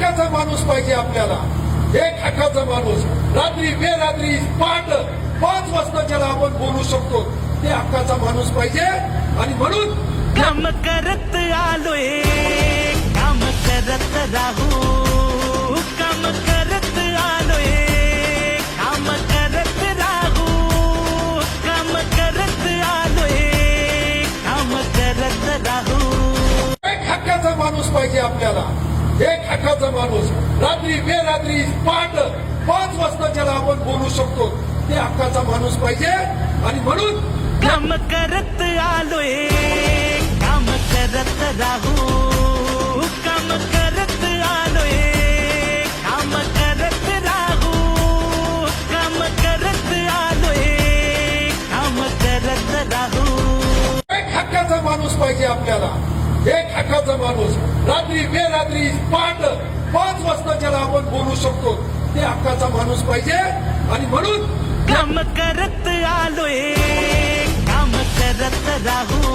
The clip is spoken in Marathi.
हक्काचा माणूस पाहिजे आपल्याला, एक हक्काचा माणूस. रात्री बेरात्री पहाट 5 वाजता ज्याला आपण बोलू शकतो ते हक्काचा माणूस पाहिजे. आणि म्हणून काम करत आलोय, काम करत राहू, काम करत आलोय, काम करत राहू, काम करत आलोय, काम करत राहू. एक हक्काचा माणूस पाहिजे आपल्याला, एक हक्काचा माणूस. रात्री बेरात्री पहाट 5 वाजता ज्याला आपण बोलू शकतो ते हक्काचा माणूस पाहिजे. आणि म्हणून काम करत आलोय, काम करत राहू, काम करत आलोय, काम करत राहू, काम करत आलोय, काम करत राहू. एक हक्काचा माणूस पाहिजे आपल्याला, एक हक्काचा माणूस. रात्री बेरात्री पहाट 5 वाजता ज्याला आपण बोलू शकतो ते हक्काचा माणूस पाहिजे. आणि म्हणून काम करत आलोय, काम करत राहू,